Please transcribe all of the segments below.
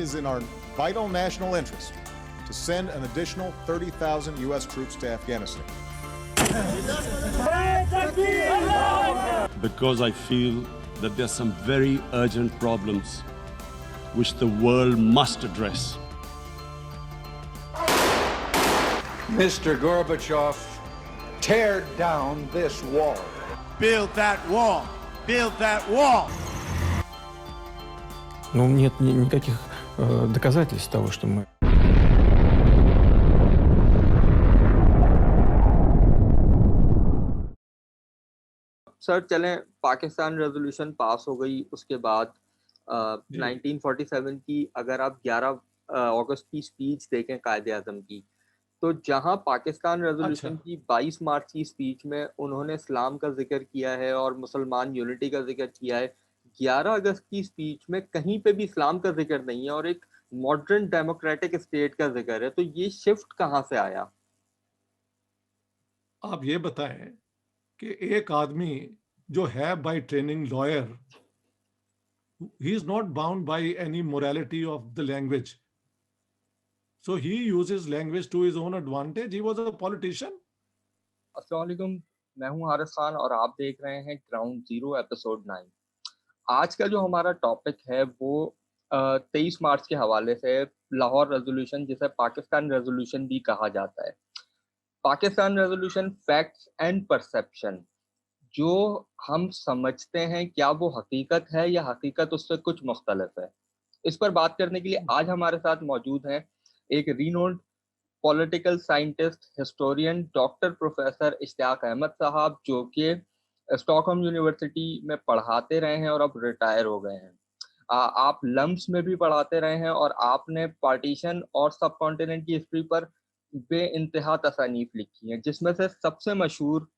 is in our vital national interest to send an additional 30,000 U.S. troops to Afghanistan. Because I feel that there's some very urgent problems which the world must address. Mr. Gorbachev, tear down this wall. Build that wall. Build that wall. Но нет никаких доказательств того, что мы... sir चलें, Pakistan resolution pass हो गई, उसके बाद 1947 की अगर आप 11 अगस्त की speech देखें कायदे आज़म की, तो जहां पाकिस्तान रेजोल्यूशन की 22 मार्च की स्पीच में उन्होंने इस्लाम का जिक्र किया है और मुसलमान यूनिटी का जिक्र किया है, 11 अगस्त की स्पीच में कहीं पे भी इस्लाम का जिक्र नहीं है और एक मॉडर्न डेमोक्रेटिक स्टेट का जिक्र है। तो ये शिफ्ट कहाँ से आया? आप ये बताएं कि एक आदमी जो है by training lawyer, he is not bound by any morality of the language, so he uses language to his own advantage. He was a politician. अस्सलाम वालेकुम, मैं हूं हारिस खान और आप देख रहे हैं ग्राउंड जीरो एपिसोड 9। आज का जो हमारा टॉपिक है वो 23 मार्च के हवाले से लाहौर रेजोल्यूशन, जिसे पाकिस्तान रेजोल्यूशन भी कहा जाता है। Pakistan resolution facts and perception, जो हम समझते हैं क्या वो हकीकत है या हकीकत उससे कुछ मुख्तलिफ है। इस पर बात करने के लिए आज हमारे साथ मौजूद हैं एक renowned political scientist, historian, doctor professor Ishtiaq Ahmed sahab, जो कि स्टॉकहोम यूनिवर्सिटी में पढ़ाते रहे हैं और अब रिटायर हो गए हैं। आप लम्स में भी पढ़ाते रहे हैं और आपने पार्टीशन और सब कॉन्टिनेंट की हिस्ट्री पर बेइंतहा तसानीफ लिखी हैं, जिसमें से सबसे मशहूर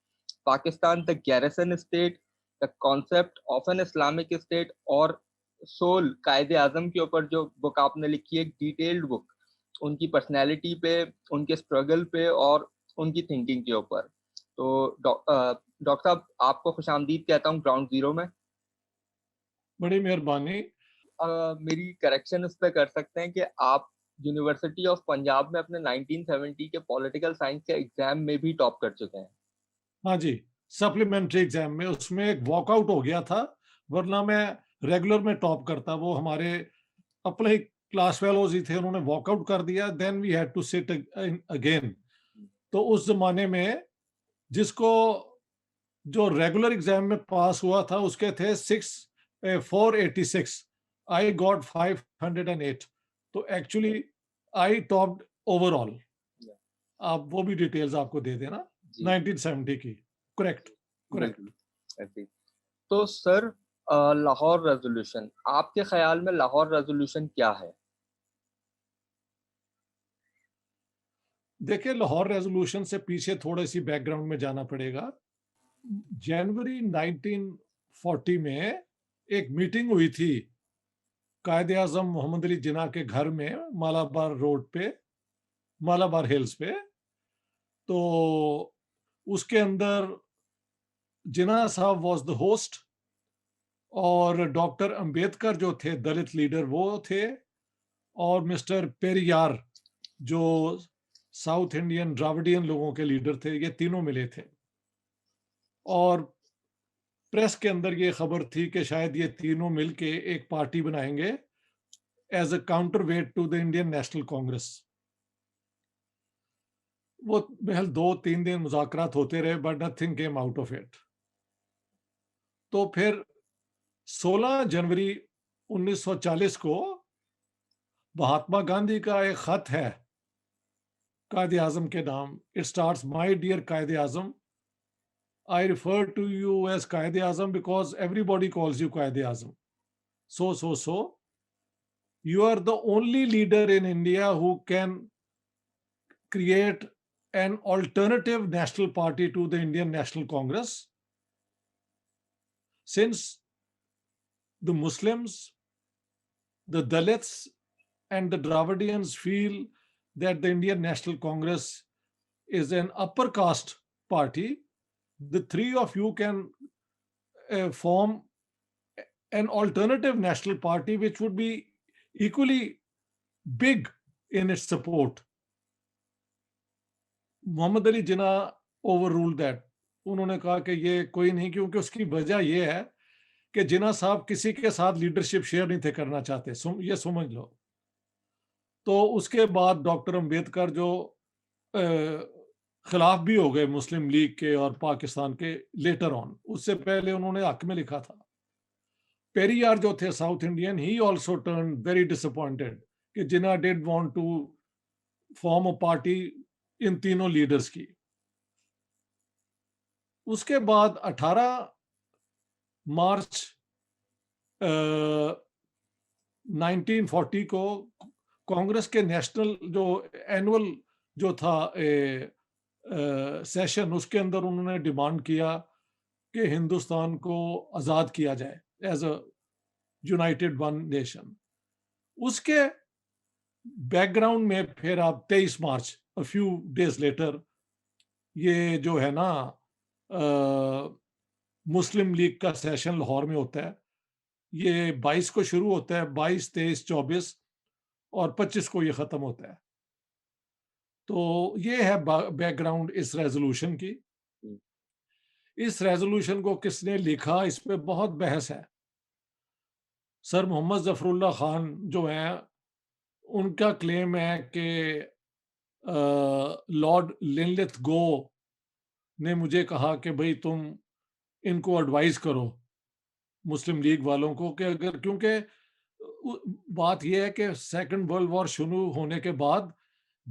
Pakistan the garrison state, the concept of an Islamic state और सोल कायदे आज़म के ऊपर जो बुक आपने लिखी है, एक डिटेल्ड बुक उनकी पर्सनैलिटी पे, उनके स्ट्रगल पे और उनकी थिंकिंग के ऊपर। तो डॉक्टर साहब, आपको खुशामदीद कहता हूँ ग्राउंड जीरो में। बड़ी मेहरबानी। मेरी करेक्शन इस पर कर सकते हैं कि आप यूनिवर्सिटी ऑफ पंजाब में अपने 1970 के पॉलिटिकल साइंस के एग्जाम में भी टॉप कर चुके हैं। हाँ जी, सप्लीमेंट्री एग्जाम में, उसमें एक वॉकआउट हो गया था, वरना मैं रेगुलर में टॉप करता। वो हमारे अपने ही क्लास फेलोज ही थे, उन्होंने वॉकआउट कर दिया, then we had to sit again. तो उस जमाने में जिसको जो रेगुलर एग्जाम में पास हुआ था उसके थे 486, आई गॉट 508, तो एक्चुअली आई टॉप्ड ओवरऑल। आप वो भी डिटेल्स आपको दे देना 1970 की। करेक्ट। तो सर, लाहौर रेजोल्यूशन, आपके ख्याल में लाहौर रेजोल्यूशन क्या है? देखिए, लाहौर रेजोल्यूशन से पीछे थोड़ी सी बैकग्राउंड में जाना पड़ेगा। जनवरी 1940 में एक मीटिंग हुई थी कायदे आज़म मोहम्मद अली जिन्ना के घर में, मालाबार रोड पे, मालाबार हिल्स पे। तो उसके अंदर जिन्ना साहब वाज द होस्ट और डॉक्टर अंबेडकर जो थे दलित लीडर वो थे, और मिस्टर पेरियार जो साउथ इंडियन द्राविडियन लोगों के लीडर थे, ये तीनों मिले थे। और प्रेस के अंदर ये खबर थी कि शायद ये तीनों मिलके एक पार्टी बनाएंगे as a counterweight to the Indian National Congress. वो महल 2-3 दिन मुज़ाकरात होते रहे, but nothing came out of it. तो फिर 16 जनवरी 1940 को महात्मा गांधी का एक खत है कायदे आज़म के नाम। इट स्टार्ट्स, माय डियर कायदे आज़म, I refer to you as Qaede Azam because everybody calls you Qaede Azam. So. You are the only leader in India who can create an alternative national party to the Indian National Congress. Since the Muslims, the Dalits, and the Dravidians feel that the Indian National Congress is an upper caste party, the three of you can form an alternative national party which would be equally big in its support. Mohammad Ali Jinnah overruled that. उन्होंने कहा कि ये कोई नहीं, क्योंकि उसकी वजह ये है कि जिन्ना साहब किसी के साथ लीडरशिप शेयर नहीं थे करना चाहते, ये समझ लो। तो उसके बाद डॉक्टर अंबेडकर जो खिलाफ भी हो गए मुस्लिम लीग के और पाकिस्तान के लेटर ऑन, उससे पहले उन्होंने हक में लिखा था। पेरियार जो थे south Indian, he also turn very disappointed कि Jinnah did want to form a party in तीनों लीडर्स की। उसके बाद 18 मार्च 1940 को कांग्रेस के नेशनल जो एनुअल जो था सेशन, उसके अंदर उन्होंने डिमांड किया कि हिंदुस्तान को आजाद किया जाए as a united one nation. उसके बैकग्राउंड में फिर आप 23 March a few days later ये जो है ना मुस्लिम लीग का सेशन लाहौर में होता है। ये 22 को शुरू होता है, 22, 23, 24 और 25 को ये खत्म होता है। तो ये है बैकग्राउंड इस रेजोल्यूशन की। इस रेजोल्यूशन को किसने लिखा, इस पे बहुत बहस है। सर मोहम्मद जफरुल्लाह खान जो हैं, उनका क्लेम है कि लॉर्ड लिनलिथगो ने मुझे कहा कि भाई तुम इनको एडवाइस करो मुस्लिम लीग वालों को कि अगर, क्योंकि बात यह है कि सेकंड वर्ल्ड वॉर शुरू होने के बाद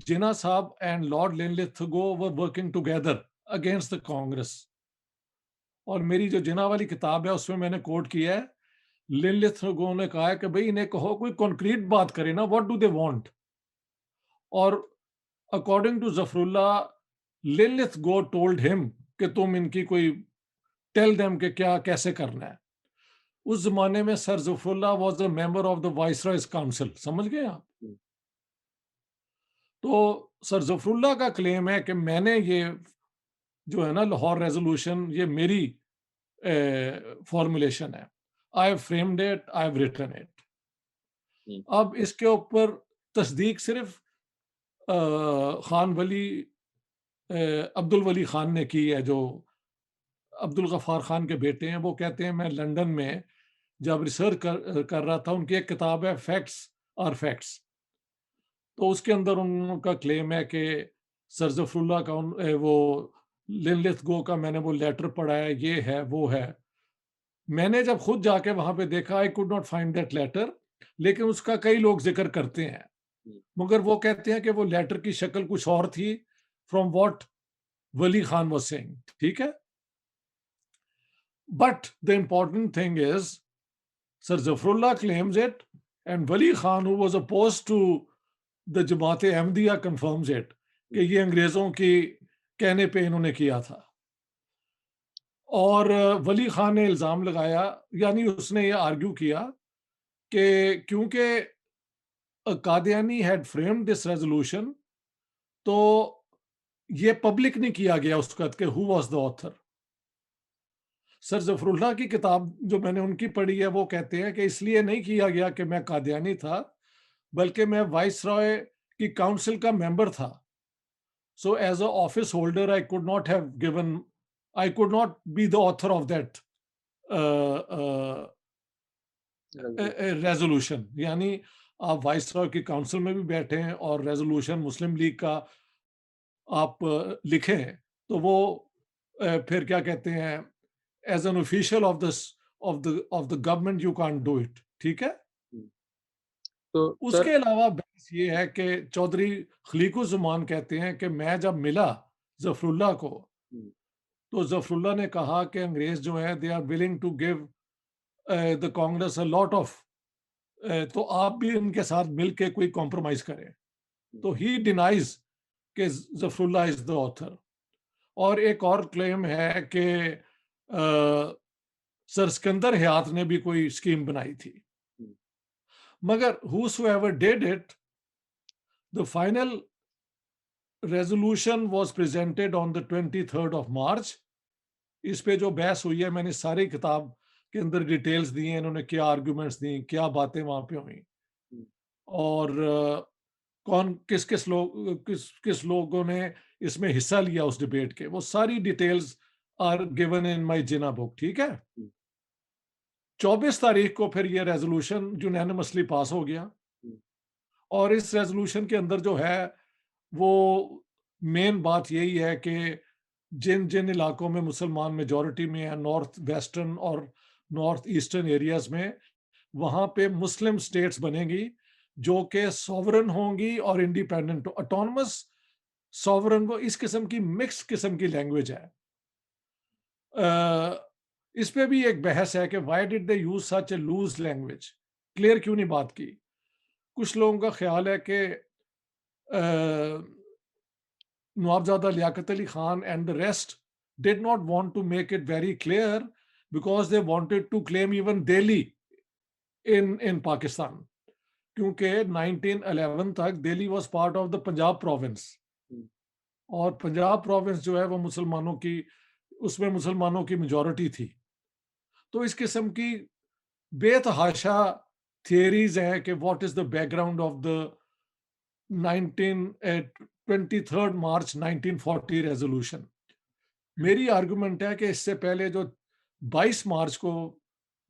जिन्ना साहब and Lord Linlithgow were working together against the Congress. और मेरी जो जिन्ना वाली किताब है उसमें मैंने कोट किया है, लिनलिथगो ने कहा है कि भाई इन्हें कहो कोई कॉन्क्रीट बात करे ना, व्हाट डू दे वांट। और according to Zafarullah, Linlithgow told him कि तुम इनकी कोई टेल देम कि क्या कैसे करना है। उस जमाने में sir Zafrullah was a member of the viceroys council, समझ गए आप। तो सर जफरुल्लाह का क्लेम है कि मैंने ये जो है ना लाहौर रेजोल्यूशन, ये मेरी फॉर्मुलेशन है, I have framed it, I have written it. अब इसके ऊपर तस्दीक सिर्फ खान वली अब्दुल वली खान ने की है, जो अब्दुल गफ्फार खान के बेटे हैं। वो कहते हैं मैं लंदन में जब रिसर्च कर रहा था, उनकी एक किताब है फैक्ट्स आर फैक्ट्स, तो उसके अंदर उनका क्लेम है कि सर जफरुल्लाह का वो लिनलिथगो का मैंने वो लेटर पढ़ा है, ये है वो है। मैंने जब खुद जाके वहां पे देखा, I could not find that letter, लेकिन उसका कई लोग जिक्र करते हैं, मगर वो कहते हैं कि वो लेटर की शक्ल कुछ और थी from what Wali Khan was saying, ठीक है। But the important thing is sir Zafarullah claims it and Wali Khan who was opposed to the Jamaat Ahmadiyya confirms it कि ये अंग्रेजों की कहने पे इन्होंने किया था। और वली खान ने इल्जाम लगाया, यानी उसने ये आर्ग्यू किया कि क्योंकि Qadiani had framed this resolution, तो ये पब्लिक नहीं किया गया उस वक्त के who was the author. Sir Zafrullah की किताब जो मैंने उनकी पढ़ी है, वो कहते हैं कि इसलिए नहीं किया गया कि मैं कादियानी था, बल्कि मैं वाइसरॉय की काउंसिल का मेंबर था। So as a office holder I could not have given, I could not be the author of that resolution. यानी आप वाइसरॉय की काउंसिल में भी बैठे हैं और रेजोल्यूशन मुस्लिम लीग का आप लिखें, तो वो फिर क्या कहते हैं, as an official of the government you can't do it, ठीक है। तो उसके अलावा बहस ये है कि चौधरी खलीकुज़्ज़मान कहते हैं कि मैं जब मिला जफरुल्लाह को, तो जफरुल्लाह ने कहा कि अंग्रेज जो है they are willing to give the Congress a lot of, तो आप भी इनके साथ मिलके कोई कॉम्प्रोमाइज करें। तो ही डिनाइज कि जफरुल्लाह इज द ऑथर। और एक और क्लेम है कि सर सिकंदर हयात ने भी कोई स्कीम बनाई थी, मगर whosoever did it, the final resolution was presented on the 23rd of March। इस पे जो बहस हुई है, मैंने सारी किताब के अंदर डिटेल्स दी हैं, इन्होंने क्या आर्गुमेंट्स दी, क्या बातें वहां पे हुई। और कौन किस लोगों ने इसमें हिस्सा लिया उस डिबेट के, वो सारी details are given in my Jinnah book, ठीक है। 24 तारीख को फिर ये रेजोल्यूशन यूनानिमसली पास हो गया, और इस रेजोल्यूशन के अंदर जो है वो मेन बात यही है कि जिन जिन इलाकों में मुसलमान मेजॉरिटी में है, नॉर्थ वेस्टर्न और नॉर्थ ईस्टर्न एरियाज में, वहां पे मुस्लिम स्टेट्स बनेंगी जो कि सॉवरन होंगी और इंडिपेंडेंट, ऑटोनमस सॉवरन, वो इस किस्म की मिक्स किस्म की लैंग्वेज है। इस पे भी एक बहस है कि why did they use such a loose language, clear क्यों नहीं बात की। कुछ लोगों का ख्याल है कि Nawabzada Liaquat Ali Khan and the rest did not want to make it very clear because they wanted to claim even Delhi in Pakistan, क्योंकि 1911 तक Delhi was part of the Punjab province, और पंजाब province जो है वो मुसलमानों की, उसमें मुसलमानों की मेजॉरिटी थी। तो इस किस्म की बेतहाशा थियरीज हैं कि what is the background of the 23 March 1940 resolution. मेरी आर्गुमेंट है कि इससे पहले जो 22 मार्च को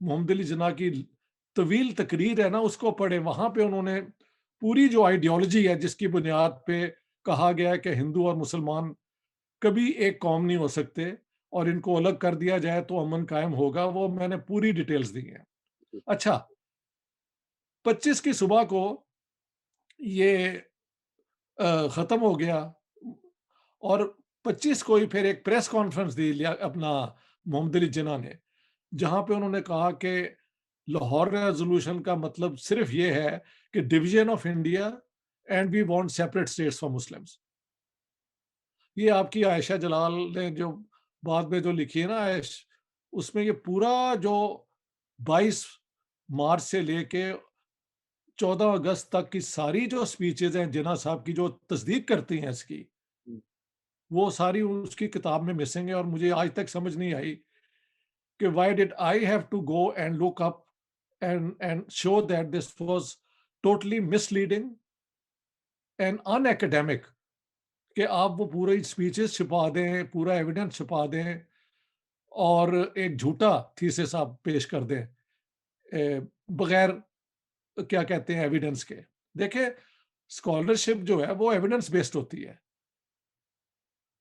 मोहम्मद अली जिन्ना की तवील तकरीर है ना, उसको पढ़े। वहां पे उन्होंने पूरी जो आइडियोलॉजी है जिसकी बुनियाद पे कहा गया है कि हिंदू और मुसलमान कभी एक कौम नहीं हो सकते और इनको अलग कर दिया जाए तो अमन कायम होगा, वो मैंने पूरी डिटेल्स दी हैं। अच्छा, 25 की सुबह को ये खत्म हो गया, और 25 को ही फिर एक प्रेस कॉन्फ्रेंस दी लिया अपना मोहम्मद अली जिन्ना ने, जहां पे उन्होंने कहा कि लाहौर रेजोल्यूशन का मतलब सिर्फ ये है कि division of India and we want separate states for Muslims. ये आपकी आयशा जलाल ने जो बाद में जो लिखी है ना उसमें ये पूरा जो 22 मार्च से लेके 14 अगस्त तक की सारी जो स्पीचेज हैं जिन्ना साहब की, जो तस्दीक करती हैं इसकी, वो सारी उसकी किताब में मिसिंग है। और मुझे आज तक समझ नहीं आई कि why did I have to go and look up and show that this was totally misleading and unacademic, कि आप वो पूरी स्पीचेस छुपा दें, पूरा एविडेंस छुपा दें और एक झूठा थीसिस आप पेश कर दें बगैर क्या कहते हैं एविडेंस के। देखिए, स्कॉलरशिप जो है वो एविडेंस बेस्ड होती है।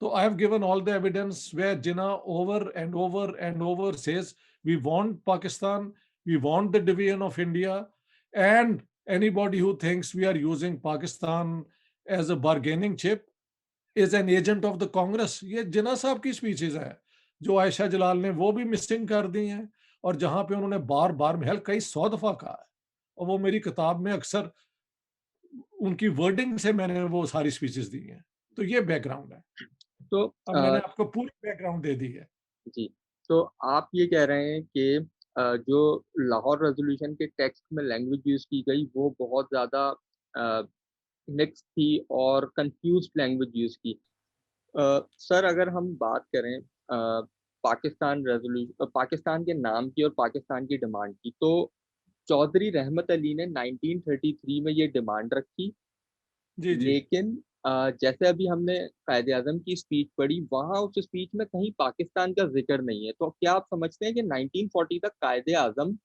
तो I have given all the evidence where Jinnah over and over and over says we want Pakistan, we want the division of India, and anybody who thinks we are using Pakistan as a bargaining chip is an agent of the Congress. ये जिन्ना साहब की speeches है जो आयशा जलाल ने वो भी missing कर दी हैं, और जहां पे उन्होंने बार बार महल कई 100 दफा कहा है, और वो मेरी किताब में अक्सर उनकी वर्डिंग से मैंने वो सारी स्पीचेस दी हैं। तो ये बैकग्राउंड है। तो अब मैंने आपको पूरी बैकग्राउंड दे दी है। जी, तो आप ये कह रहे हैं कि जो लाहौर रेजोल्यूशन के टेक्स्ट में लैंग्वेज यूज़ की गई वो बहुत ज़्यादा मिक्स थी और कंफ्यूज्ड लैंग्वेज यूज़ की। सर, अगर हम बात करें पाकिस्तान के नाम की और पाकिस्तान की डिमांड की, तो चौधरी रहमत अली ने 1933 में ये डिमांड रखी। जी जी। लेकिन जैसे अभी हमने कायद-ए-आज़म की स्पीच पढ़ी, वहाँ उस स्पीच में कहीं पाकिस्तान का ज़िक्र नहीं है। तो क्या आप समझते हैं कि 1940 तक कायद-ए-आज़म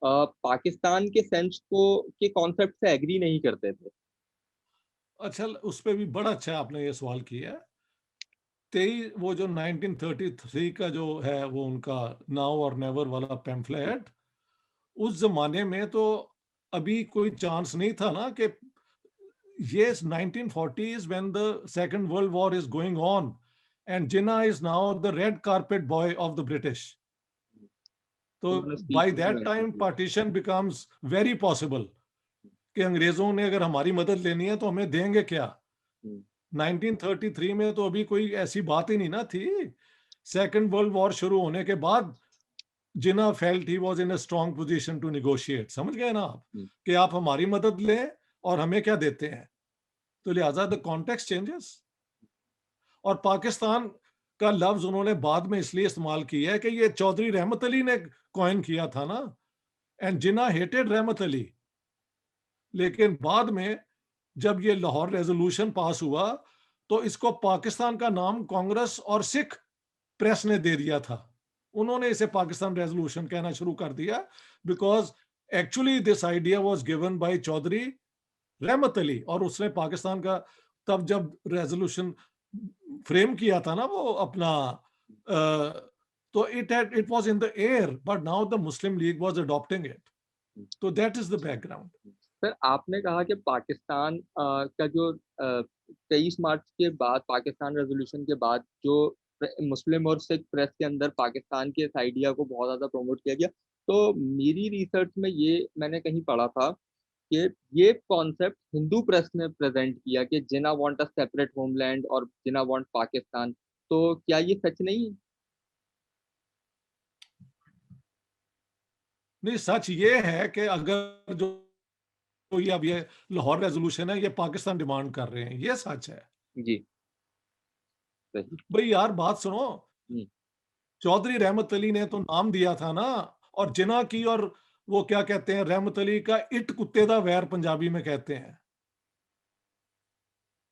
पाकिस्तान के सेंस के कॉन्सेप्ट से एग्री नहीं करते थे? अच्छा, उस पे भी बड़ा अच्छा आपने ये सवाल किया। वो जो 1933 का जो है वो उनका नाउ और नेवर वाला पैम्फलेट, उस जमाने में तो अभी कोई चांस नहीं था ना कि yes, 1940s when the Second World War is going on, and Jinnah is now the red carpet boy of the British. So by that time, partition becomes very possible. कि अंग्रेजों ने अगर हमारी मदद लेनी है तो हमें देंगे क्या। 1933 में तो अभी कोई ऐसी बात ही नहीं ना थी। सेकेंड वर्ल्ड वॉर शुरू होने के बाद Jinnah felt he was in a strong position to negotiate. समझ गए ना आप कि आप हमारी मदद लें और हमें क्या देते हैं। तो लिहाजा द कॉन्टेक्स्ट चेंजेस। और पाकिस्तान का लफ्ज उन्होंने बाद में इसलिए इस्तेमाल किया है कि ये चौधरी रहमत अली ने कॉइन किया था ना, एंड जिन्ना हेटेड रहमत अली। लेकिन बाद में जब ये लाहौर रेजोल्यूशन पास हुआ तो इसको पाकिस्तान का नाम कांग्रेस और सिख प्रेस ने दे दिया था। उन्होंने इसे पाकिस्तान रेजोल्यूशन कहना शुरू कर दिया because actually this idea was given by Chaudhry Rehmat Ali, और उसने पाकिस्तान का तब जब रेजोल्यूशन फ्रेम किया था ना वो अपना तो it was in the air, but now the Muslim League was adopting it. तो that is the background. Sir आपने कहा कि पाकिस्तान का जो 23 मार्च के बाद पाकिस्तान रेजोल्यूशन के बाद जो मुस्लिम और सिख प्रेस के अंदर पाकिस्तान के इस आइडिया को बहुत ज़्यादा प्रमोट किया गया, तो मेरी रिसर्च में ये मैंने कहीं पढ़ा था कि ये कॉन्सेप्ट हिंदू प्रेस ने प्रेजेंट किया कि जिन्ना वांट अ सेपरेट होमलैंड और जिन्ना वांट पाकिस्तान। तो क्या ये सच नहीं? नहीं, सच ये है कि अगर जो तो ये अब ये लाहौर रेजोल्यूशन है ये पाकिस्तान डिमांड कर रहे हैं, ये सच है। जी सही। भाई यार बात सुनो, हम्म, चौधरी रहमत अली ने तो नाम दिया था ना, और जिना की, और वो क्या कहते हैं रहमत अली का इट कुत्ते दा वैर पंजाबी में कहते हैं।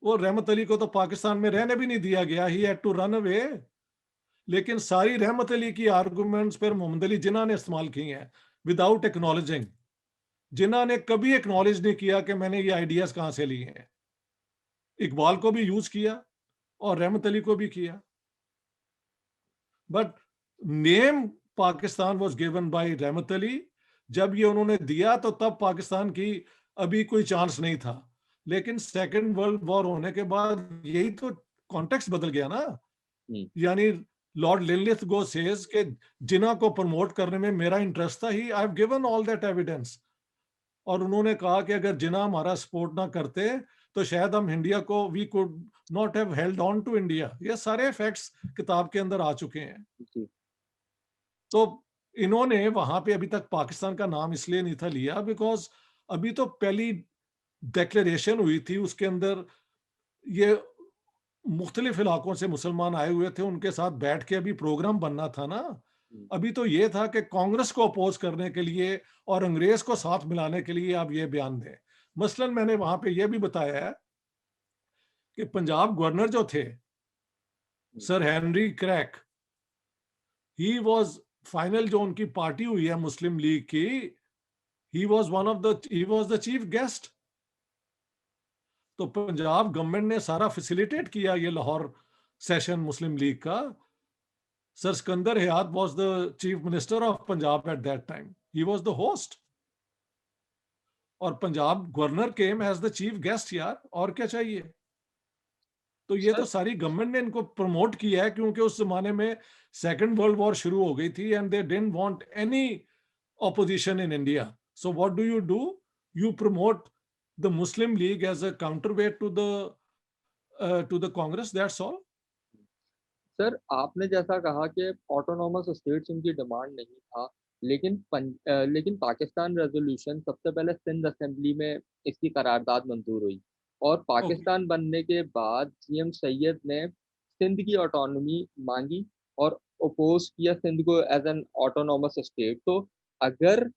वो रहमत अली को तो पाकिस्तान में रहने भी नहीं दिया गया, he had to run away. लेकिन सारी रहमत अली की आर्गुमेंट्स फिर मोहम्मद अली जिन्ना ने इस्तेमाल की हैं विदाउट एक्नॉलेजिंग। जिन्ना ने कभी एक्नॉलेज नहीं किया कि मैंने ये आइडियाज कहां से लिए हैं। इकबाल को भी यूज किया और रहमत अली को भी किया, but name Pakistan was given bye रहमत अली। जब ये उन्होंने दिया तो तब पाकिस्तान की अभी कोई चांस नहीं था, लेकिन सेकेंड वर्ल्ड वॉर होने के बाद यही तो कॉन्टेक्स्ट बदल गया ना। यानी लॉर्ड लिनलिथगो सेज के जिना को प्रमोट करने में मेरा इंटरेस्ट था, he I have given all that evidence. और उन्होंने कहा कि अगर जिना हमारा सपोर्ट ना करते तो शायद हम इंडिया को we could not have held on to India. ये सारे फैक्ट्स किताब के अंदर आ चुके हैं। जी तो इन्होंने वहां पे अभी तक पाकिस्तान का नाम इसलिए नहीं था लिया बिकॉज अभी तो पहली डिक्लेरेशन हुई थी, उसके अंदर ये मुख्तलिफ इलाकों से मुसलमान आए हुए थे, उनके साथ बैठ के अभी प्रोग्राम बनना था ना। अभी तो ये था कि कांग्रेस को अपोज करने के लिए और अंग्रेज को साथ मिलाने के लिए आप ये बयान दें। मसलन मैंने वहां पे ये भी बताया है कि पंजाब गवर्नर जो थे sir Henry Craik, he was final जो उनकी पार्टी हुई है मुस्लिम लीग की, he was the chief guest. तो पंजाब गवर्नमेंट ने सारा फैसिलिटेट किया ये लाहौर सेशन मुस्लिम लीग का। Sir Sikandar Hayat was the chief minister of Punjab at that time, he was the host, और Punjab governor came as the chief guest यार, और क्या चाहिए। तो ये तो सारी गवर्नमेंट ने इनको प्रमोट किया है क्योंकि उस जमाने में सेकेंड वर्ल्ड वॉर शुरू हो गई थी and they didn't want any opposition in India. So what do? You promote the Muslim League as a counterweight to the Congress. That's all. Sir आपने जैसा कहा कि ऑटोनॉमस स्टेट्स उनकी डिमांड नहीं था, लेकिन पाकिस्तान रेजोल्यूशन सबसे पहले सिंध असेंबली में इसकी करारदाद मंजूर हुई, और पाकिस्तान बनने के बाद जीएम सैयद ने सिंध की ऑटोनॉमी मांगी और अपोज किया सिंध को एज एन ऑटोनॉमस स्टेट। तो अगर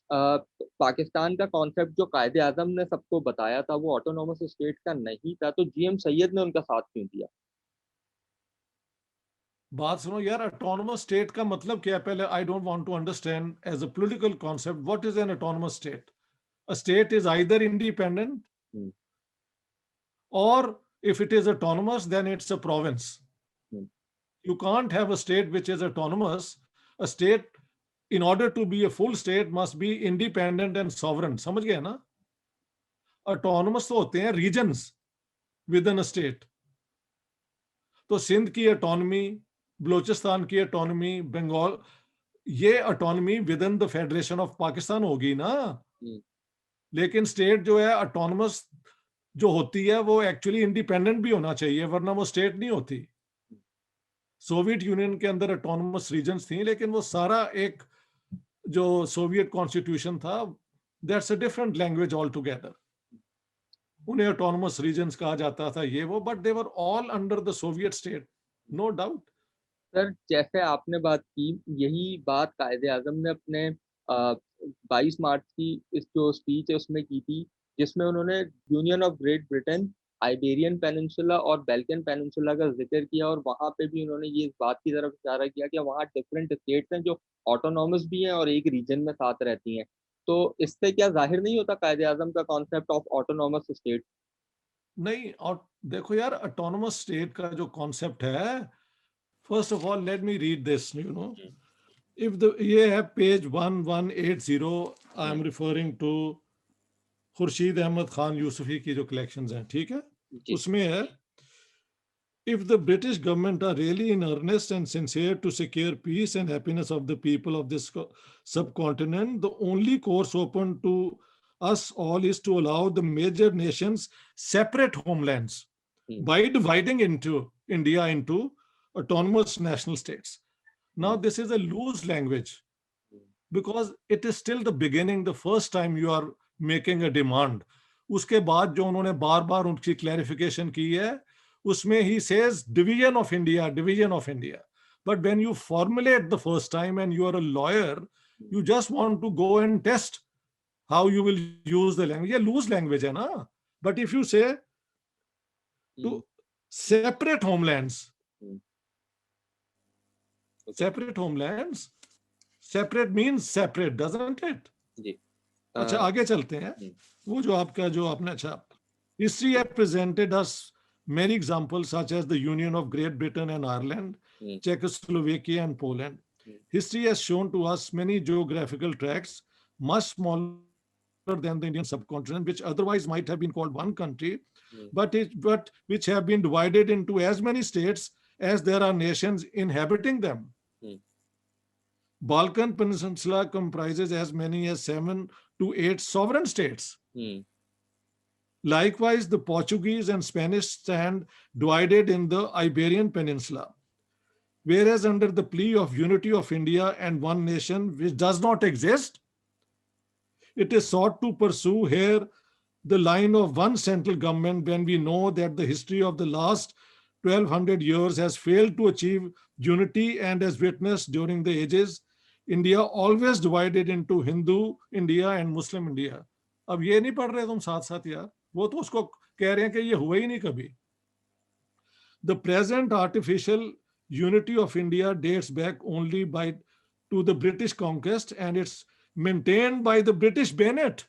पाकिस्तान का कॉन्सेप्ट जो कायदे आजम ने सबको बताया था वो ऑटोनॉमस स्टेट का नहीं था, तो जीएम सैयद ने उनका साथ क्यों दिया? बात सुनो यार, ऑटोनोमस स्टेट का मतलब क्या है पहले? I don't want to understand as a political concept what is an autonomous state. A state is either independent or if it is autonomous then it's a province. You can't have a state which is autonomous. A state, in order to be a full state, must be independent and sovereign. समझ गए ना? Autonomous तो होते हैं regions within a state. तो सिंध की autonomy, Balochistan की autonomy, Bengal, ये autonomy within the Federation of Pakistan होगी ना। लेकिन स्टेट जो है autonomous जो होती है वो एक्चुअली इंडिपेंडेंट भी होना चाहिए, वरना वो स्टेट नहीं होती। सोवियत यूनियन के अंदर ऑटोनोमस रीजन्स थी, लेकिन वो सारा एक जो सोवियत कॉन्स्टिट्यूशन था, that's a different language all together. उन्हें ऑटोनोमस रीजन्स कहा जाता था ये वो, but they were all under the Soviet state, no doubt. Sir जैसे आपने बात की, यही बात कायदे आजम ने अपने 22 मार्च की इस जो स्पीच है उसमें की थी जिसमें उन्होंने union of great Britain, Iberian peninsula और बैल्कन पेनिनसुला का जिक्र किया, और वहां पे भी उन्होंने ये इस बात की तरफ इशारा किया कि वहाँ डिफरेंट स्टेट्स हैं जो ऑटोनॉमस भी हैं और एक रीजन में साथ रहती हैं। तो इससे क्या जाहिर नहीं होता कायदे आजम का कॉन्सेप्ट ऑफ ऑटोनॉमस स्टेट? नहीं, और देखो यार, ऑटोनोमस स्टेट का जो कॉन्सेप्ट है, first of all let me read this, you know, if the ये है page 1180, I am referring to Khurshid Ahmad Khan Yusufi की जो कलेक्शंस हैं, ठीक है, जी। उसमें है, if the British government are really in earnest and sincere to secure peace and happiness of the people of this subcontinent, the only course open to us all is to allow the major nations separate homelands by dividing into India into autonomous national states. Now, this is a loose language because it is still the beginning, the first time you are making a demand. उसके बाद जो उन्होंने बार बार उनकी clarification की है, उसमें he says division of India, division of India. But when you formulate the first time and you are a lawyer, you just want to go and test how you will use the language. ये loose language है ना. But if you say to separate homelands, separate homelands, separate means separate, doesn't it? जी। अच्छा, आगे चलते हैं। वो जो आपका जो आपने, अच्छा, history has presented us many examples such as the union of Great Britain and Ireland, Czechoslovakia and Poland. History has shown to us many geographical tracts much smaller than the Indian subcontinent, which otherwise might have been called one country, but which have been divided into as many states as there are nations inhabiting them. Balkan Peninsula comprises as many as 7 to 8 sovereign states. Likewise, the Portuguese and Spanish stand divided in the Iberian Peninsula, whereas under the plea of unity of India and one nation, which does not exist, it is sought to pursue here the line of one central government when we know that the history of the last 1200 years has failed to achieve unity and as witnessed during the ages, India always divided into Hindu India and Muslim India. अब ये नहीं पढ़ रहे तुम साथ साथ यार, वो तो उसको कह रहे हैं कि ये हुआ ही नहीं कभी. The present artificial unity of India dates back only to the British conquest and it's maintained by the British bayonet.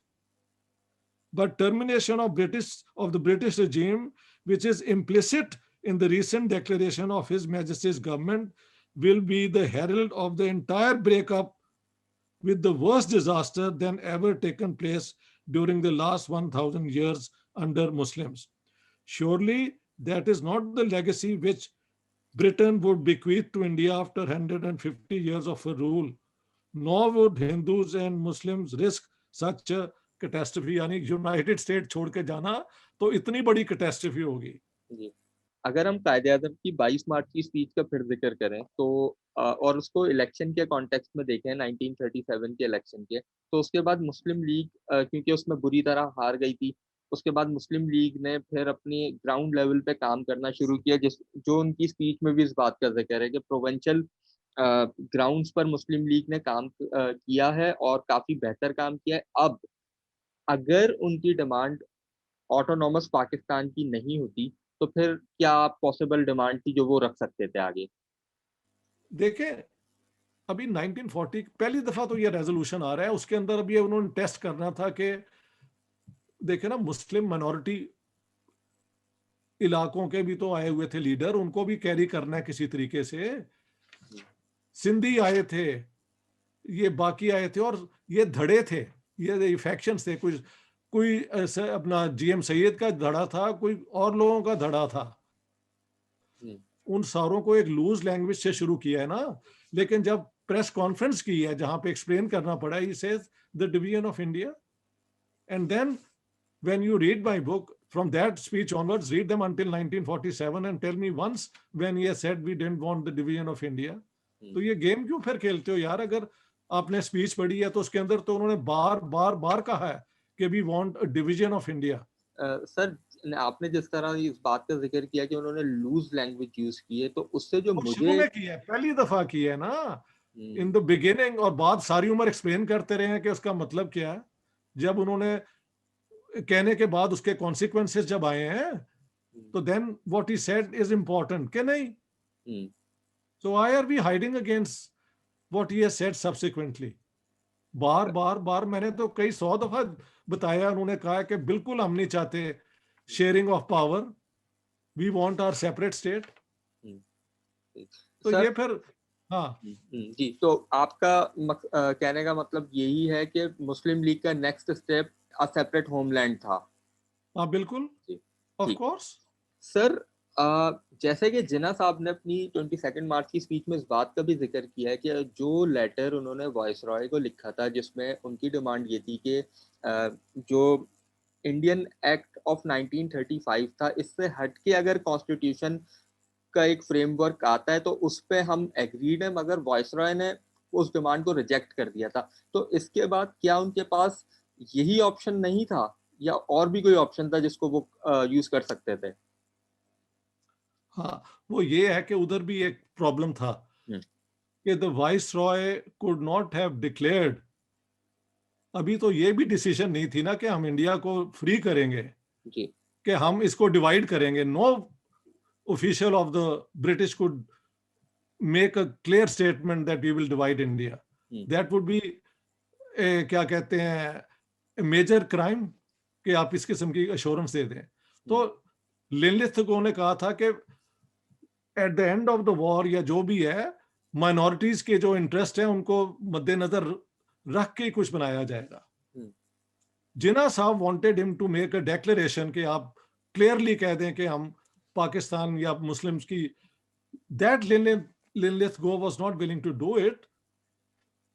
But termination of the British regime, which is implicit in the recent declaration of His Majesty's government, will be the herald of the entire breakup with the worst disaster than ever taken place during the last 1000 years under Muslims. Surely that is not the legacy which Britain would bequeath to India after 150 years of her rule, nor would Hindus and Muslims risk such a catastrophe. यानी United state छोड़ के जाना तो इतनी बड़ी कैटेस्ट्रफी होगी. जी। अगर हम कायदे आज़म की 22 मार्च की स्पीच का फिर जिक्र करें तो और उसको इलेक्शन के कॉन्टेक्स्ट में देखें 1937 के इलेक्शन के, तो उसके बाद मुस्लिम लीग क्योंकि उसमें बुरी तरह हार गई थी, उसके बाद मुस्लिम लीग ने फिर अपनी ग्राउंड लेवल पे काम करना शुरू किया, जो उनकी स्पीच में भी इस बात का जिक्र है कि प्रोविंशियल ग्राउंड्स पर मुस्लिम लीग ने काम किया है और काफ़ी बेहतर काम किया है. अब अगर उनकी डिमांड ऑटोनॉमस पाकिस्तान की नहीं होती तो फिर क्या पॉसिबल डिमांड थी जो वो रख सकते थे आगे? देखें, अभी 1940 पहली दफा तो ये रेजोल्यूशन आ रहा है, उसके अंदर अभी उन्होंने टेस्ट करना था कि देखे ना, मुस्लिम माइनॉरिटी इलाकों के भी तो आए हुए थे लीडर, उनको भी कैरी करना है किसी तरीके से. सिंधी आए थे, ये बाकी आए थे और ये धड़े थे, ये फैक्शंस थे. कोई ऐसा अपना जीएम सैयद का धड़ा था, कोई और लोगों का धड़ा था. उन सारों को एक लूज लैंग्वेज से शुरू किया है ना, लेकिन जब प्रेस कॉन्फ्रेंस की है जहां पे एक्सप्लेन करना पड़ा, he says the division of India. And then when you read my book, from that speech onwards, read them until 1947 and tell me once when he has said we didn't want the division of India. तो ये game क्यों फिर खेलते हो यार? अगर आपने speech पढ़ी है तो उसके अंदर तो उन्होंने बार बार बार कहा है कि we want a division of India. Sir, आपने जिस तरह इस बात का जिक्र किया कि उन्होंने लूज लैंग्वेज यूज की है, तो उससे जो शुरू में किया है, पहली दफा की है ना, इन द बिगिनिंग, और बाद सारी उम्र एक्सप्लेन करते रहे हैं कि उसका मतलब क्या है. जब उन्होंने कहने के बाद उसके कॉन्सिक्वेंसेस जब आए हैं, तो then what he said is important कि नहीं? So why are we hiding against what he has said subsequently? बार मैंने तो कई 100 दफा बताया, उन्होंने कहा कि बिल्कुल हम नहीं चाहते sharing of power, we want our separate state. तो सर, ये फिर हाँ जी, तो आपका कहने का मतलब यही है कि मुस्लिम लीग का next step a separate homeland था। हाँ बिल्कुल, जी, ऑफ ठीक। कोर्स। सर, जैसे कि जिन्ना साहब ने अपनी 22 मार्च की स्पीच में इस बात का भी जिक्र किया है कि जो लेटर उन्होंने वायसरॉय को लिखा था, जिसमें उनकी डिमांड ये थी कि जो इंडियन एक्ट ऑफ 1935 था, इससे हटके अगर कॉन्स्टिट्यूशन का एक फ्रेमवर्क आता है तो उस पे हम एग्रीड हैं, मगर वायसरॉय ने उस डिमांड को रिजेक्ट कर दिया था। तो इसके बाद क्या उनके पास यही ऑप्शन नहीं था, या और भी कोई ऑप्शन था जिसको वो यूज कर सकते थे? हाँ, वो ये है कि उधर भी एक प्रॉब्लम था कि the viceroy could not have declared, अभी तो ये भी डिसीजन नहीं थी ना कि हम इंडिया को फ्री करेंगे, जी, कि हम इसको डिवाइड करेंगे। No official of the British could make a clear statement that we will divide India. That would be क्या कहते हैं मेजर क्राइम, कि आप इस किस्म की अश्योरेंस दे दें। तो लिनलिथ ने कहा था कि at the end of the war या जो भी है, माइनॉरिटीज के जो इंटरेस्ट है उनको मद्देनजर रख के कुछ बनाया जाएगा। Jinnah sahab wanted him to make a declaration कि आप क्लियरली कह दें कि हम पाकिस्तान या मुस्लिम्स की, that Linlithgow was not willing to do it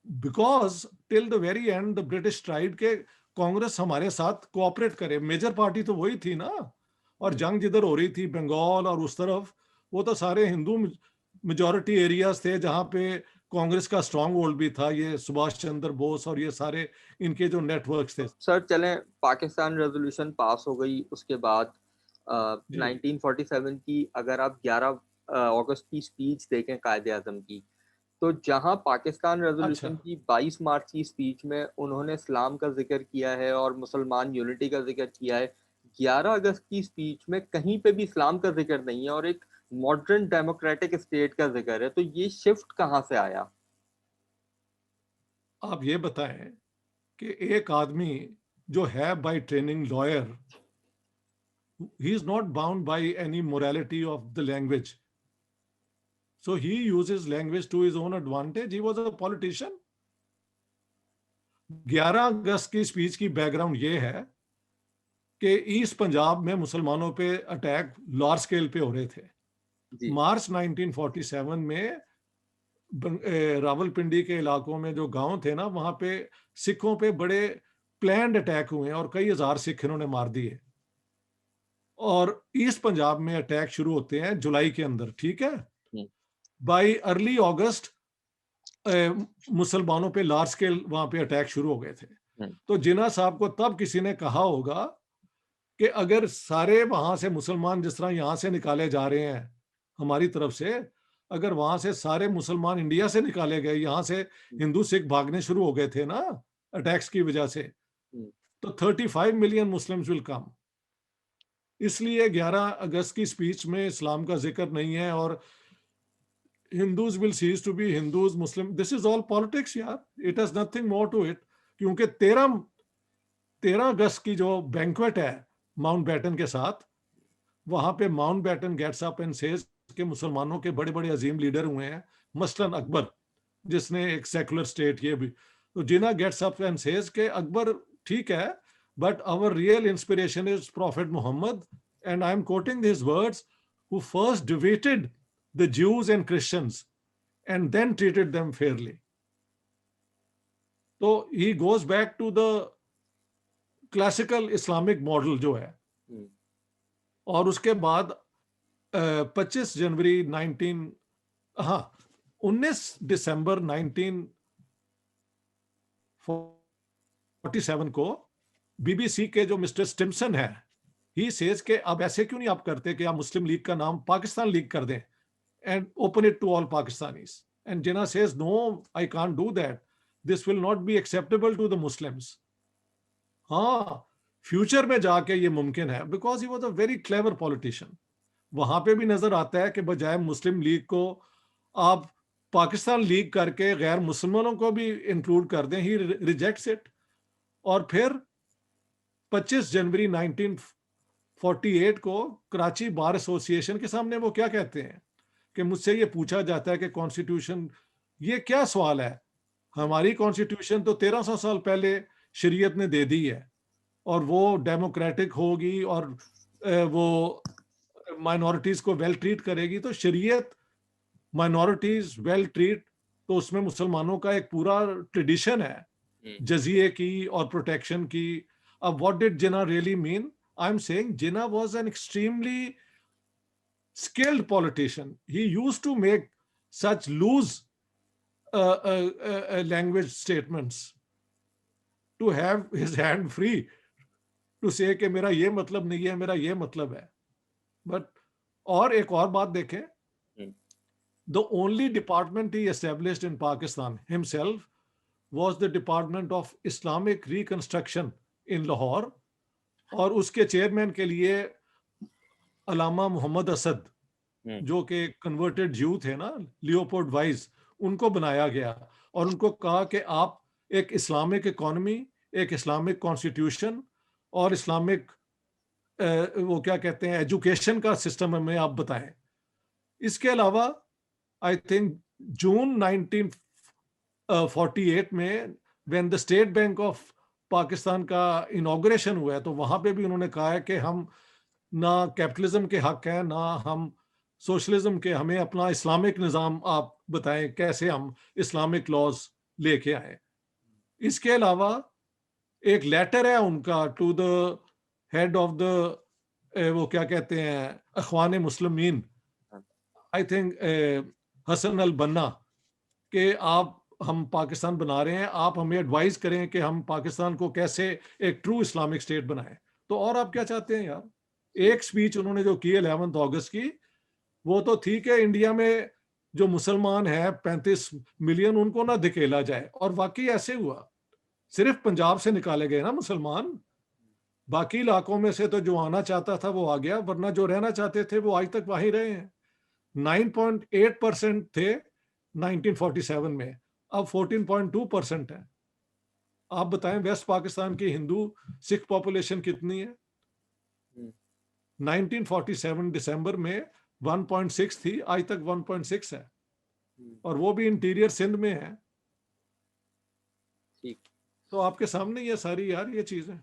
because till the very end the British tried के कांग्रेस हमारे साथ कोऑपरेट करे। मेजर पार्टी तो वही थी ना, और जंग जिधर हो रही थी बंगाल और उस तरफ, वो तो सारे हिंदू मेजॉरिटी एरियाज थे जहां पे कांग्रेस का स्ट्रॉन्ग होल्ड भी था, ये सुभाष चंद्र बोस और ये सारे इनके जो नेटवर्क्स थे। सर चलें, पाकिस्तान रेजोल्यूशन पास हो गई, उसके बाद 1947 की अगर आप 11 अगस्त की स्पीच देखें कायदे आजम की, तो जहां पाकिस्तान रेजोल्यूशन की 22 मार्च की स्पीच में उन्होंने इस्लाम का जिक्र किया है और मुसलमान यूनिटी का जिक्र किया है, 11 अगस्त की स्पीच में कहीं पे भी इस्लाम का जिक्र नहीं है और एक मॉडर्न डेमोक्रेटिक स्टेट का जिक्र है। तो ये शिफ्ट कहां से आया? आप ये बताएं कि एक आदमी जो है by training lawyer, he is not bound by any morality of the language, so he uses language to his own advantage. He was a politician. 11 अगस्त की स्पीच की बैकग्राउंड ये है कि ईस्ट पंजाब में मुसलमानों पे अटैक लार्ज स्केल पे हो रहे थे। मार्च 1947 में रावलपिंडी के इलाकों में जो गांव थे ना, वहां पे सिखों पे बड़े प्लान्ड अटैक हुए और कई हजार सिख इन्होंने मार दिए। और ईस्ट पंजाब में अटैक शुरू होते हैं जुलाई के अंदर, ठीक है। बाय अर्ली अगस्त मुसलमानों पे लार्ज स्केल वहां पे अटैक शुरू हो गए थे। तो जिन्ना साहब को तब किसी ने कहा होगा कि अगर सारे वहां से मुसलमान जिस तरह यहां से निकाले जा रहे हैं हमारी तरफ से, अगर वहां से सारे मुसलमान इंडिया से निकाले गए, यहां से हिंदू सिख भागने शुरू हो गए थे ना अटैक्स की वजह से, तो 35 मिलियन मुस्लिम्स विल कम। इसलिए 11 अगस्त की स्पीच में इस्लाम का जिक्र नहीं है और Hindus will cease to be Hindus, Muslim, this is all politics यार, it has nothing more to it. क्योंकि 13 अगस्त की जो बैंक्वेट है माउंटबेटन के साथ, वहां पे Mountbatten gets up and says के मुसलमानों के बड़े बड़े अजीम लीडर हुए हैं, मसलन अकबर जिसने एक सेकुलर स्टेट, ये भी। तो जिन्ना गेट्स अप एंड सेज के अकबर ठीक है, but our real inspiration is Prophet Muhammad, and I am quoting his words, who first defeated the Jews and Christians and then treated them fairly. So he goes back to the classical Islamic model जो है। और उसके बाद 25 जनवरी 19 दिसंबर 1947 को BBC के जो mister Stimson है, he says के अब ऐसे क्यों नहीं आप करते कि आप मुस्लिम लीग का नाम पाकिस्तान लीग कर दें and open it to all Pakistanis. And Jinnah says no, I can't do that, this will not be acceptable to the Muslims. हाँ, फ्यूचर में जाके ये मुमकिन है, because he was a very clever politician. वहां पे भी नजर आता है कि बजाय मुस्लिम लीग को आप पाकिस्तान लीग करके गैर मुसलमानों को भी इंक्लूड कर दें, ही रिजेक्ट्स इट। और फिर 25 जनवरी 1948 को कराची बार एसोसिएशन के सामने वो क्या कहते हैं कि मुझसे ये पूछा जाता है कि कॉन्स्टिट्यूशन, ये क्या सवाल है, हमारी कॉन्स्टिट्यूशन तो 1300 साल पहले शरीयत ने दे दी है और वो डेमोक्रेटिक होगी और वो माइनॉरिटीज को वेल ट्रीट करेगी, तो शरीयत माइनॉरिटीज वेल ट्रीट, तो उसमें मुसलमानों का एक पूरा ट्रेडिशन है जजिए की और प्रोटेक्शन की। अब what did Jinnah really mean? I am saying Jinnah was an extremely skilled politician. He used to make such loose language statements to have his hand free to say कि मेरा ये मतलब नहीं है, मेरा ये मतलब है। But और एक और बात देखें, the only department he established in Pakistan himself was the Department of Islamic Reconstruction in Lahore, और उसके चेयरमैन के लिए अलामा मोहम्मद असद, जो कि कन्वर्टेड जू थे ना, लियोपोल्ड वाइज, उनको बनाया गया और उनको कहा कि आप एक इस्लामिक इकोनॉमी, एक इस्लामिक कॉन्स्टिट्यूशन और इस्लामिक वो क्या कहते हैं एजुकेशन का सिस्टम हमें आप बताएं। इसके अलावा आई थिंक जून 1948 में when the state bank of Pakistan का इनॉग्रेशन हुआ है, तो वहां पे भी उन्होंने कहा है कि हम ना कैपिटलिज्म के हक हैं, ना हम सोशलिज्म के, हमें अपना इस्लामिक निज़ाम आप बताएं कैसे हम इस्लामिक लॉज लेके आए। इसके अलावा एक लेटर है उनका to the head of the वो क्या कहते हैं अखवान मुस्लिमीन, आई थिंक हसन अल बन्ना, कि आप हम पाकिस्तान बना रहे हैं, आप हमें एडवाइस करें कि हम पाकिस्तान को कैसे एक ट्रू इस्लामिक स्टेट बनाएं। तो और आप क्या चाहते हैं यार? एक स्पीच उन्होंने जो की 11 अगस्त की, वो तो ठीक है, इंडिया में जो मुसलमान है 35 मिलियन, उनको ना धकेला जाए। और वाकई ऐसे हुआ, सिर्फ पंजाब से निकाले गए ना मुसलमान, बाकी इलाकों में से तो जो आना चाहता था वो आ गया, वरना जो रहना चाहते थे वो आज तक वहीं रहे हैं। 9.8% थे 1947 में, अब 14.2% है। आप बताएं वेस्ट पाकिस्तान की हिंदू सिख पॉपुलेशन कितनी है? 1947 दिसंबर में 1.6 थी, आज तक 1.6 है, और वो भी इंटीरियर सिंध में है। ठीक, तो आपके सामने ये सारी यार ये चीजें।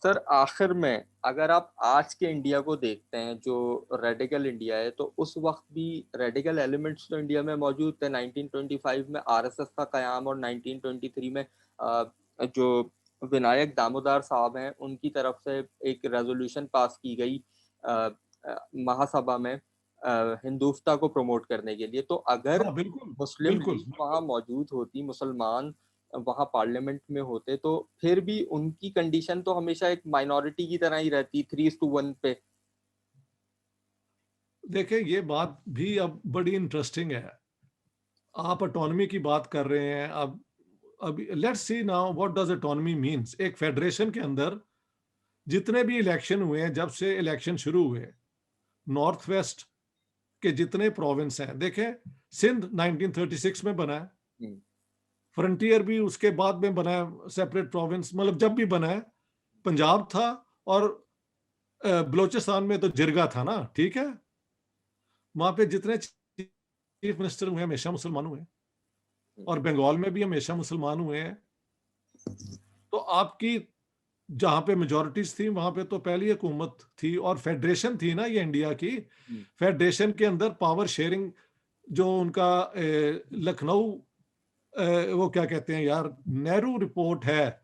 सर आखिर में अगर आप आज के इंडिया को देखते हैं जो रेडिकल इंडिया है, तो उस वक्त भी रेडिकल एलिमेंट्स तो इंडिया में मौजूद थे। 1925 में आरएसएस का कयाम और 1923 में जो विनायक दामोदर साहब हैं उनकी तरफ से एक रेजोल्यूशन पास की गई महासभा में हिंदुस्ता को प्रमोट करने के लिए। तो अगर मुस्लिम लीग वहाँ मौजूद होती, मुसलमान वहाँ पार्लियामेंट में होते, तो फिर भी उनकी कंडीशन तो हमेशा एक माइनॉरिटी की तरह ही रहती, 3:1 पे। देखिए ये बात भी अब बड़ी इंटरेस्टिंग है। आप ऑटोनॉमी की बात कर रहे हैं, अब let's see now what does autonomy means. एक फेडरेशन के अंदर जितने भी इलेक्शन हुए हैं, जब से इलेक्शन शुरू हुए, नॉर्थ वेस्ट के जितने प्रोविंस हैं, देखें सिंध 1936 में बना है, फ्रंटियर भी उसके बाद में बना है सेपरेट प्रोविंस, मतलब जब भी बना है। पंजाब था और बलोचिस्तान में तो जिरगा था ना, ठीक है। वहां पे जितने चीफ मिनिस्टर हुए हमेशा मुसलमान हुए, और बंगाल में भी हमेशा मुसलमान हुए हैं। तो आपकी जहां पे मेजॉरिटीज थी वहां पे तो पहली हुकूमत थी, और फेडरेशन थी ना ये इंडिया की। फेडरेशन के अंदर पावर शेयरिंग जो उनका लखनऊ वो क्या कहते हैं यार, नेहरू रिपोर्ट है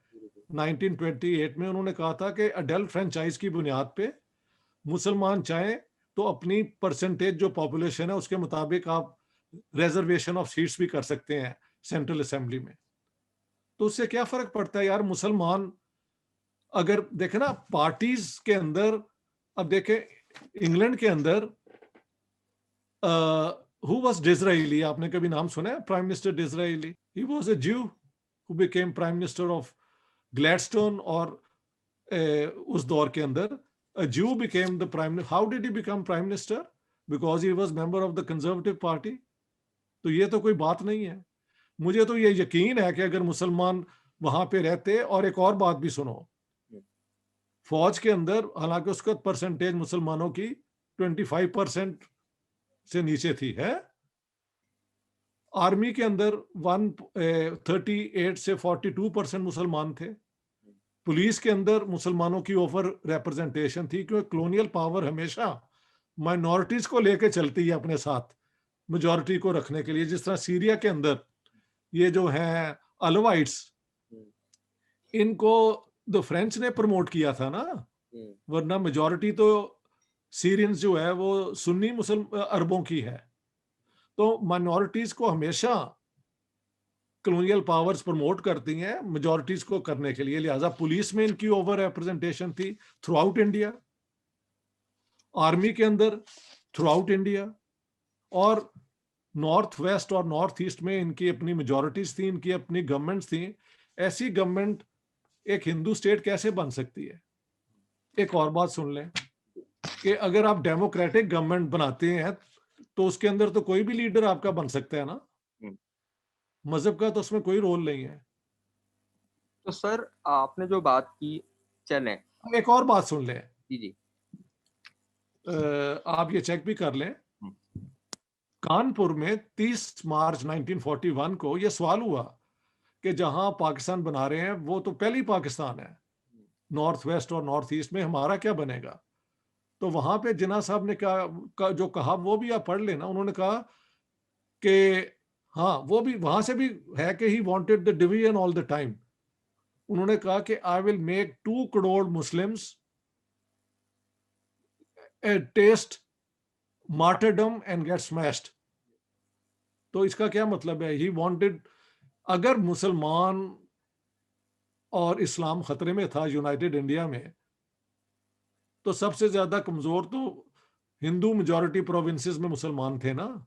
1928 में, उन्होंने कहा था कि अडल्ट फ्रेंचाइज की बुनियाद पे मुसलमान चाहें तो अपनी परसेंटेज जो पॉपुलेशन है उसके मुताबिक आप रिजर्वेशन ऑफ सीट्स भी कर सकते हैं सेंट्रल असेंबली में। तो उससे क्या फर्क पड़ता है यार? मुसलमान अगर देखें ना पार्टीज के अंदर, अब देखें इंग्लैंड के अंदर who was Disraeli, आपने कभी नाम सुना है? Prime minister Disraeli, he was a Jew who became prime minister of Gladstone और उस दौर के अंदर a Jew became the prime minister. How did he become prime minister? Because he was member of the conservative party. तो ये तो कोई बात नहीं है. मुझे तो ये यकीन है कि अगर मुसलमान वहां पे रहते, और एक और बात भी सुनो, फौज के अंदर हालांकि उसका परसेंटेज मुसलमानों की 25% से नीचे थी, है, आर्मी के अंदर 138 से 42% मुसलमान थे, पुलिस के अंदर मुसलमानों की ओवर रिप्रेजेंटेशन थी, क्योंकि कॉलोनियल पावर हमेशा माइनॉरिटीज को लेकर चलती है अपने साथ मेजॉरिटी को रखने के लिए. जिस तरह सीरिया के अंदर ये जो हैं अलवाइट्स, इनको द फ्रेंच ने प्रमोट किया था ना, वरना मेजॉरिटी तो सीरियंस जो है वो सुन्नी मुसलमान अरबों की है. तो माइनॉरिटीज को हमेशा कॉलोनियल पावर्स प्रमोट करती हैं मेजॉरिटीज को करने के लिए. लिहाजा पुलिस में इनकी ओवर रिप्रेजेंटेशन थी थ्रू आउट इंडिया, आर्मी के अंदर थ्रू आउट इंडिया, और नॉर्थ वेस्ट और नॉर्थ ईस्ट में इनकी अपनी मेजॉरिटीज थी, इनकी अपनी गवर्नमेंट्स थी. ऐसी गवर्नमेंट एक हिंदू स्टेट कैसे बन सकती है? एक और बात सुन लें कि अगर आप डेमोक्रेटिक गवर्नमेंट बनाते हैं तो उसके अंदर तो कोई भी लीडर आपका बन सकता है ना, मजहब का तो उसमें कोई रोल नहीं है. तो सर आपने जो बात की, चलें एक और बात सुन लें, जी जी, आप ये चेक भी कर लें. कानपुर में 30 मार्च 1941 को यह सवाल हुआ कि जहां पाकिस्तान बना रहे हैं वो तो पहली पाकिस्तान है, नॉर्थ वेस्ट और नॉर्थ ईस्ट में हमारा क्या बनेगा? तो वहां पे जिन्ना साहब ने जो कहा वो भी आप पढ़ लेना. उन्होंने कहा कि हाँ, वो भी वहां से भी है कि he wanted the division all the time. उन्होंने कहा कि I will make 2 crore Muslims taste martyrdom and get smashed. तो इसका क्या मतलब है? ही वांटेड, अगर मुसलमान और इस्लाम खतरे में था यूनाइटेड इंडिया में, तो सबसे ज्यादा कमजोर तो हिंदू मेजॉरिटी प्रोविंसेस में मुसलमान थे ना.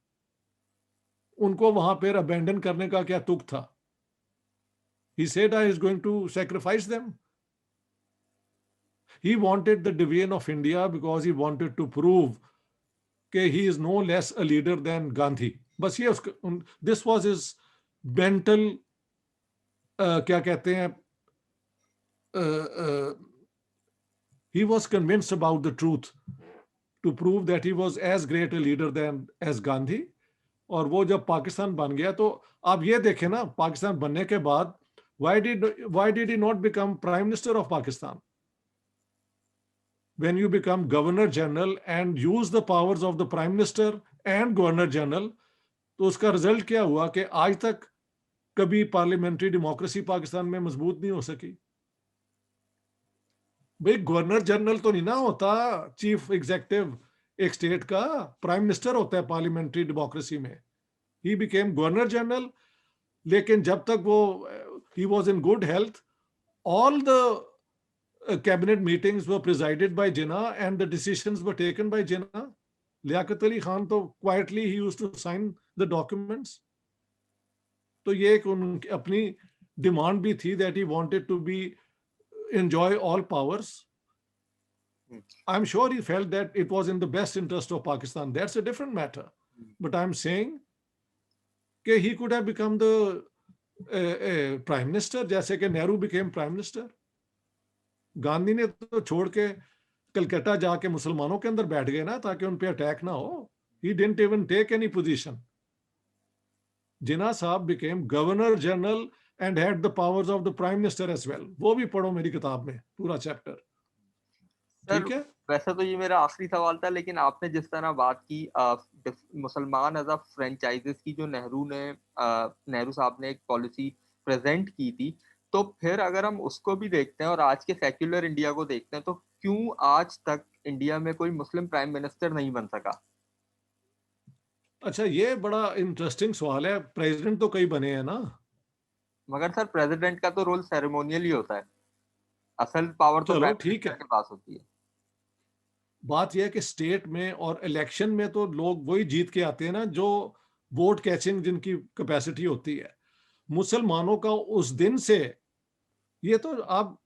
उनको वहां पर अबेंडन करने का क्या तुक था? He said I is going to sacrifice them. He wanted the division of India because he wanted to prove कि he is no less a leader than Gandhi. बस ये उसका, this was his mental क्या कहते हैं, he was convinced about the truth to prove that he was as great a leader than as Gandhi. और वो जब पाकिस्तान बन गया तो आप ये देखें ना, पाकिस्तान बनने के बाद why did he not become prime minister of Pakistan? When you become governor general and use the powers of the prime minister and governor general, तो उसका रिजल्ट क्या हुआ कि आज तक कभी पार्लियामेंट्री डेमोक्रेसी पाकिस्तान में मजबूत नहीं हो सकी. भाई गवर्नर जनरल तो नहीं ना होता चीफ एग्जीक्यूटिव एक स्टेट का, प्राइम मिनिस्टर होता है पार्लियामेंट्री डेमोक्रेसी में. ही बिकेम गवर्नर जनरल, लेकिन जब तक वो he was in good health, all the cabinet meetings were presided by Jinnah and the decisions were taken by Jinnah. Liaquat Ali Khan तो quietly he used to sign the documents. तो ये एक उनकी अपनी डिमांड भी थी that he wanted to be enjoy all powers. I'm sure he felt that it was in the best interest of Pakistan. That's a different matter. But I'm saying कि he could have become the prime minister, जैसे कि Nehru became prime minister. Gandhi ने तो छोड़ के कलकत्ता जाके मुसलमानों के अंदर बैठ गए ना ताकि उन पे अटैक ना हो. He didn't even take any position. Jinnah साहब became governor general and had the powers of the prime minister as well. वो भी पढ़ो मेरी किताब में पूरा चैप्टर. ठीक है. वैसे तो ये मेरा आखिरी सवाल था, लेकिन आपने जिस तरह बात की मुसलमान एज अ फ्रेंचाइजेस की, जो नेहरू साहब ने एक पॉलिसी प्रेजेंट की थी, तो फिर अगर हम उसको भी देखते हैं और आज के सेक्युलर इंडिया को देखते हैं, तो क्यों आज तक इंडिया में कोई मुस्लिम प्राइम मिनिस्टर नहीं बन सका? अच्छा, ये बड़ा इंटरेस्टिंग सवाल है. प्रेसिडेंट तो कई बने हैं ना, मगर सर प्रेसिडेंट का तो रोल सेरेमोनियल ही होता है, असल पावर तो प्राइम मिनिस्टर के पास होती है. बात यह है कि स्टेट में और इलेक्शन में तो लोग वही जीत के आते हैं ना जो वोट कैचिंग जिनकी कैपेसिटी होती है. मुसलमानों का उस दिन से, ये तो आप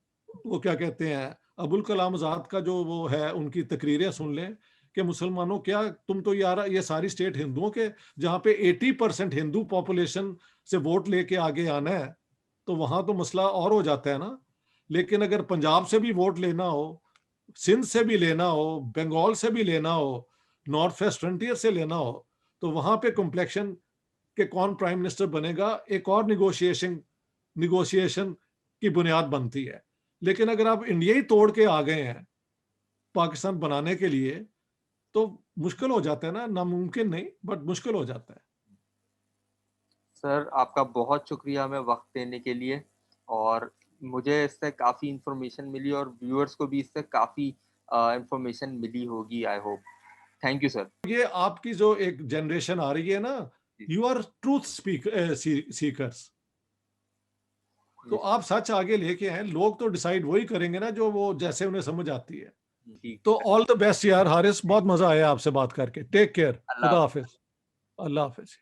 वो क्या कहते हैं, अबुल कलाम आजाद का जो वो है, उनकी तकरीरें सुन लें कि मुसलमानों, क्या तुम तो यार ये सारी स्टेट हिंदुओं के, जहां पे 80% हिंदू पॉपुलेशन से वोट लेके आगे आना है, तो वहां तो मसला और हो जाता है ना। लेकिन अगर पंजाब से भी वोट लेना हो, सिंध से भी लेना हो, बंगाल से भी लेना हो, नॉर्थ वेस्ट फ्रंटियर से लेना हो, तो वहां पे कॉम्प्लेक्शन के कौन प्राइम मिनिस्टर बनेगा एक और निगोशिएशन की बुनियाद बनती है। लेकिन अगर आप इंडिया ही तोड़ के आ गए हैं पाकिस्तान बनाने के लिए, तो मुश्किल हो जाता है ना, नामुमकिन नहीं बट मुश्किल हो जाता है। सर आपका बहुत शुक्रिया हमें वक्त देने के लिए, और मुझे इससे काफ़ी इंफॉर्मेशन मिली और व्यूअर्स को भी इससे काफ़ी इंफॉर्मेशन मिली होगी, I hope. Thank you sir. ये आपकी जो एक जनरेशन आ रही है ना, यू आर ट्रूथ सीकर्स, तो आप सच आगे लेके आए, लोग तो डिसाइड वही करेंगे ना जो वो जैसे उन्हें समझ आती है। ठीक तो ऑल द बेस्ट यार हारिस, बहुत मजा आया आपसे बात करके। टेक केयर, अल्लाह खुदा हाफिज, अल्लाह हाफिज।